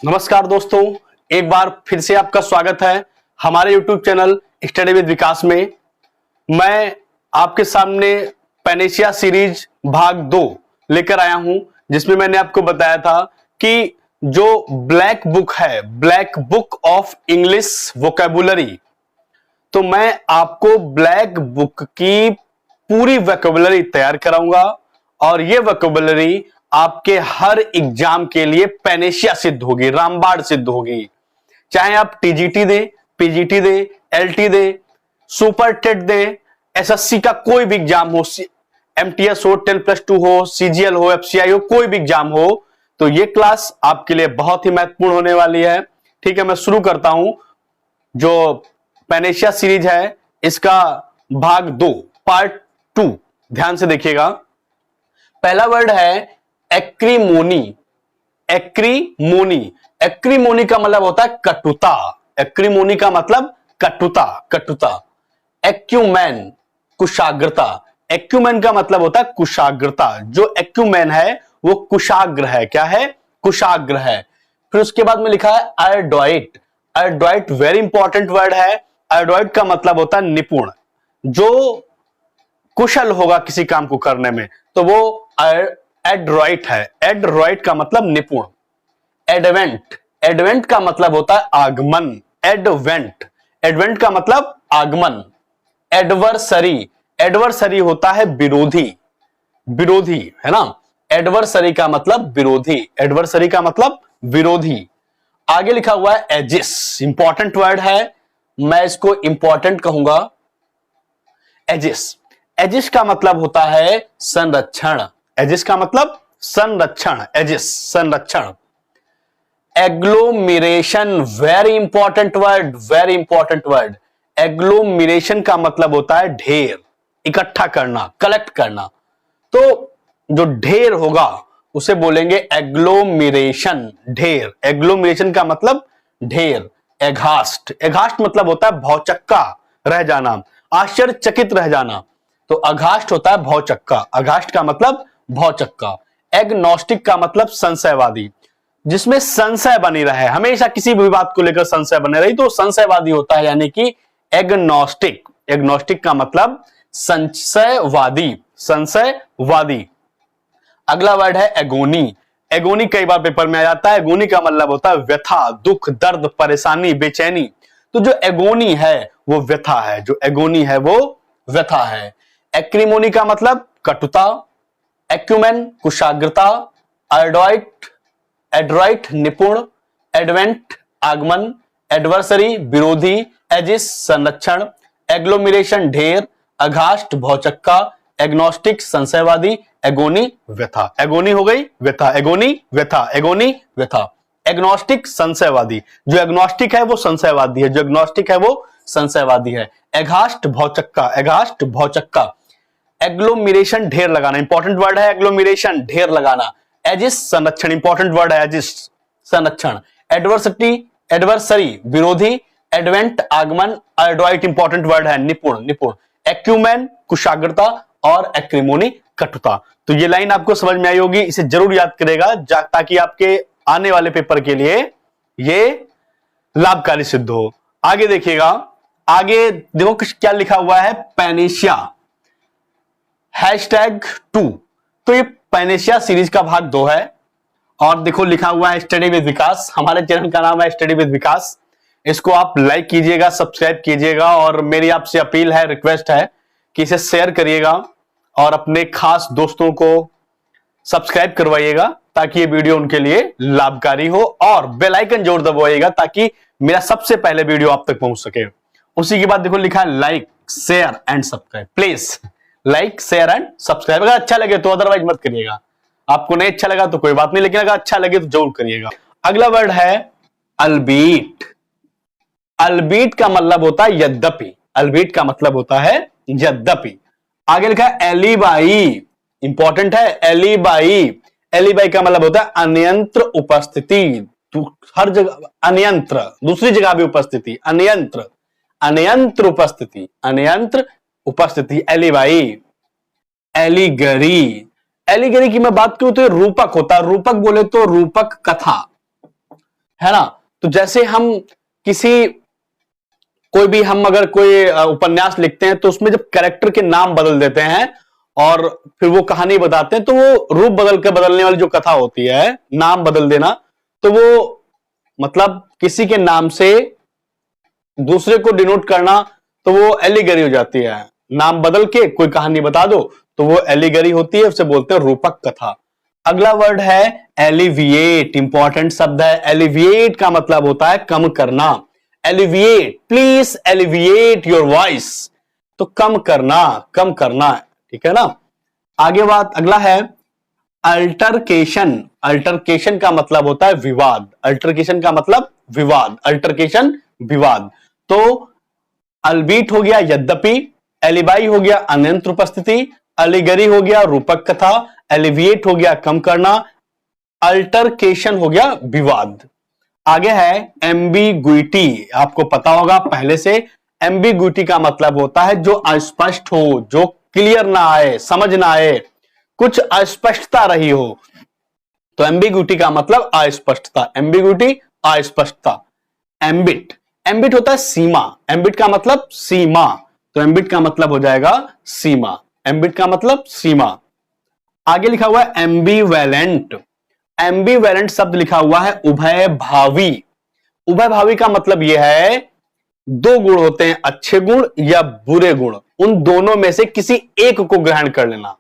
नमस्कार दोस्तों, एक बार फिर से आपका स्वागत है हमारे YouTube चैनल स्टडी विद विकास में। मैं आपके सामने पैनेशिया सीरीज भाग 2 लेकर आया हूं, जिसमें मैंने आपको बताया था कि जो ब्लैक बुक है, black book of English vocabulary, तो मैं आपको ब्लैक बुक की पूरी वोकैबुलरी तैयार कराऊंगा और ये वोकैबुलरी आपके हर एग्जाम के लिए पैनेशिया सिद्ध होगी, रामबाण सिद्ध होगी। चाहे आप टीजीटी दें, पीजीटी दें, एलटी दें, सुपर टेट दें, एसएससी का कोई भी एग्जाम हो, एमटीएस हो, 10+2 हो, सीजीएल हो, एफसीआई हो, कोई भी एग्जाम हो, तो ये क्लास आपके लिए बहुत ही महत्वपूर्ण होने वाली है। ठीक है, मैं शुरू करता हूं। जो पैनेशिया सीरीज है, इसका भाग 2 पार्ट 2 ध्यान से देखिएगा। पहला वर्ड है एक्रीमोनी। एक्रीमोनी, एक्रीमोनी का मतलब होता है कटुता। एक्रीमोनी का मतलब कटुता, कटुता। एक्यूमेन, कुशाग्रता। एक्यूमेन का मतलब होता है कुशाग्रता। जो एक्यूमेन है वो कुशाग्र है। क्या है? कुशाग्र है। फिर उसके बाद में लिखा है अर्डोइट। अर्डोइट वेरी इंपॉर्टेंट वर्ड है। अर्डोइट का मतलब होता है निपुण, जो कुशल होगा किसी काम को करने में, तो वो एडरॉइट है। एडरॉइट का मतलब निपुण। एडवेंट, एडवेंट का मतलब होता है आगमन। एडवेंट, एडवेंट का मतलब आगमन। एडवर्सरी, एडवर्सरी होता है विरोधी, विरोधी है ना। एडवर्सरी का मतलब विरोधी, एडवर्सरी का मतलब विरोधी। आगे लिखा हुआ है एजिस, इंपॉर्टेंट वर्ड है, मैं इसको इंपॉर्टेंट कहूंगा। एजिस, एजिस का मतलब होता है संरक्षण। एजिस का मतलब संरक्षण। एजिस, संरक्षण। Agglomeration, very important word, very important word. Agglomeration का मतलब होता है ढेर, इकट्ठा करना, कलेक्ट करना। तो जो ढेर होगा उसे बोलेंगे एग्लोमिरेशन, ढेर। एग्लोमिरेशन का मतलब ढेर। एघास्ट, एघास्ट मतलब होता है भौचक्का, रह जाना, आश्चर्यचकित रह जाना। तो अघास्ट होता है भौचक्का। अघास्ट का मतलब भौचक्का। एग्नोस्टिक का मतलब संशयवादी, जिसमें संशय बनी रहे, हमेशा किसी भी बात को लेकर संशय बने रही, तो संशयवादी होता है, यानी कि एग्नोस्टिक। एग्नोस्टिक का मतलब संशयवादी, संशयवादी। अगला वर्ड है एगोनी। एगोनी कई बार पेपर में आ जाता है। एगोनी का मतलब होता है व्यथा, दुख, दर्द, परेशानी, बेचैनी। तो जो एगोनी है वो व्यथा है, जो एगोनी है वो व्यथा है। एक्रीमोनी का मतलब कटुता। एक्यूमेन कुशाग्रता। अर्डोइट, एड्रॉइट निपुण। एडवेंट आगमन। एडवर्सरी विरोधी। एजिस संरक्षण। एग्लोमिरेशन ढेर। अघास्ट भौचक्का। एग्नोस्टिक संशयवादी। एगोनी व्यथा। एगोनी हो गई व्यथा, एगोनी व्यथा, एगोनी व्यथा। एग्नोस्टिक संशयवादी, जो एग्नोस्टिक है वो संशयवादी है, जो एग्नोस्टिक है वो संशयवादी है। एघास्ट भौचक्का, एघास्ट भौचक्का। एग्लोमिरेशन ढेर लगाना, इंपॉर्टेंट वर्ड है एग्लोमिरेशन, ढेर लगाना। एजिस संरक्षण, इंपॉर्टेंट वर्ड है एजिस, संरक्षण। एडवर्सिटी, एडवर्सरी विरोधी। एडवेंट आगमन। अर्डोइट इंपॉर्टेंट वर्ड है निपुण, निपुण। एक्यूमेन कुशाग्रता और एक्रीमोनी कटुता। तो ये लाइन आपको समझ में आई होगी, इसे जरूर याद करेगा ताकि आपके आने वाले पेपर के लिए ये लाभकारी सिद्ध हो। आगे देखिएगा, आगे देखो क्या लिखा हुआ है, पैनेशिया #2। तो ये पैनेशिया सीरीज का भाग 2 है और देखो लिखा हुआ है स्टडी विद विकास। हमारे चैनल का नाम है स्टडी विद विकास। इसको आप लाइक कीजिएगा, सब्सक्राइब कीजिएगा और मेरी आपसे अपील है, रिक्वेस्ट है कि इसे शेयर करिएगा और अपने खास दोस्तों को सब्सक्राइब करवाइएगा ताकि ये वीडियो उनके लिए लाभकारी हो, और बेल आइकन जरूर दबाइएगा ताकि मेरा सबसे पहले वीडियो आप तक पहुंच सके। उसी के बाद देखो लिखा है like share and subscribe. Please like share and subscribe. अगर अच्छा लगे तो, अदरवाइज मत करिएगा। आपको नहीं अच्छा लगा तो कोई बात नहीं, लेकिन अगर अच्छा लगे तो जरूर करिएगा। अगला वर्ड है अल्बीट। अल्बीट का मतलब होता है यद्यपि। अल्बीट का मतलब होता है यद्यपि। आगे लिखा है एलिबाई, इंपॉर्टेंट है एलिबाई। एलिबाई का मतलब होता है अनियंत्र उपस्थिति। हर जगह अनियंत्र, दूसरी जगह भी उपस्थिति, अनियंत्र, अनियंत्र उपस्थिति, अनियंत्र उपस्थिति। एलिबाई। एलिगरी, एलिगरी की मैं बात करूं तो रूपक होता है। रूपक बोले तो रूपक कथा है ना। तो जैसे हम अगर कोई उपन्यास लिखते हैं तो उसमें जब कैरेक्टर के नाम बदल देते हैं और फिर वो कहानी बताते हैं, तो वो रूप बदलने वाली जो कथा होती है, नाम बदल देना, तो वो मतलब किसी के नाम से दूसरे को डिनोट करना, तो वो एलिगरी हो जाती है। नाम बदल के कोई कहानी बता दो तो वो एलिगरी होती है, उसे बोलते हैं रूपक कथा। अगला वर्ड है एलिविएट। इंपॉर्टेंट शब्द है। एलिविएट का मतलब होता है कम करना। Alleviate, please alleviate your voice, तो कम करना, ठीक है ना। आगे बात, अगला है अल्टरकेशन। अल्टरकेशन का मतलब होता है विवाद। अल्टरकेशन का मतलब विवाद, अल्टरकेशन विवाद। तो अल्बीट हो गया यद्यपि, एलिबाई हो गया अनंत उपस्थिति, एलिगरी हो गया रूपक कथा, एलिविएट हो गया कम करना, अल्टरकेशन हो गया विवाद। आगे है एम्बिगुइटी। आपको पता होगा पहले से, एम्बिगुइटी का मतलब होता है जो अस्पष्ट हो, जो क्लियर ना आए, समझ ना आए, कुछ अस्पष्टता रही हो, तो एम्बिगुइटी का मतलब अस्पष्टता। एम्बिगुइटी, अस्पष्टता। एम्बिट, एम्बिट होता है सीमा। एम्बिट का मतलब सीमा, तो एम्बिट का मतलब हो जाएगा सीमा। एम्बिट का मतलब सीमा। आगे लिखा हुआ है एम्बिवेलेंट। एम्बिवेलेंट शब्द लिखा हुआ है उभय भावी। उभय भावी का मतलब यह है दो गुण होते हैं, अच्छे गुण या बुरे गुण, उन दोनों में से किसी एक को ग्रहण कर लेना।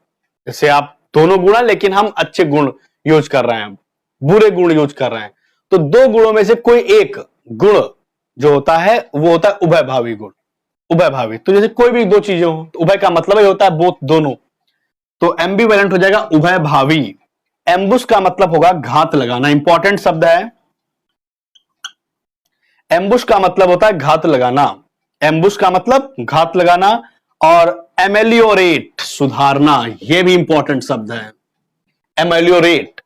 जैसे आप दोनों गुण है लेकिन हम अच्छे गुण यूज कर रहे हैं, बुरे गुण यूज कर रहे हैं, तो दो गुणों में से कोई एक गुण जो होता है वो होता है उभय भावी गुण। उभय भावी, तो जैसे कोई भी दो चीजें हो तो उभय का मतलब ही होता है बोथ, दोनों। तो एम्बिवेलेंट हो जाएगा उभय भावी। एम्बुश का मतलब होगा घात लगाना। इंपॉर्टेंट शब्द है। एम्बुश का मतलब होता है घात लगाना। एम्बुश का मतलब घात लगाना। और एमेलियोरेट, सुधारना, यह भी इंपॉर्टेंट शब्द है। एमेलियोरेट,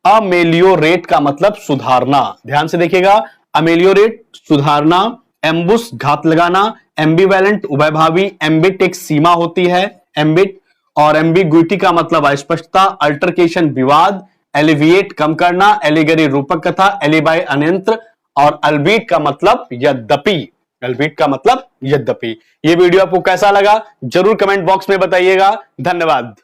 अमेलियोरेट का मतलब सुधारना। ध्यान से देखिएगा, अमेलियोरेट सुधारना, एम्बुश घात लगाना, एम्बिवेलेंट उभय भावी, एम्बिट एक सीमा होती है, एम्बिट, और एम्बिग्विटी का मतलब अस्पष्टता, अल्टरकेशन विवाद, एलिविएट कम करना, एलिगरी रूपक कथा, एलिबाई अनंत्र, और अल्बीट का मतलब यद्यपि। अल्बीट का मतलब यद्यपि। ये वीडियो आपको कैसा लगा जरूर कमेंट बॉक्स में बताइएगा। धन्यवाद।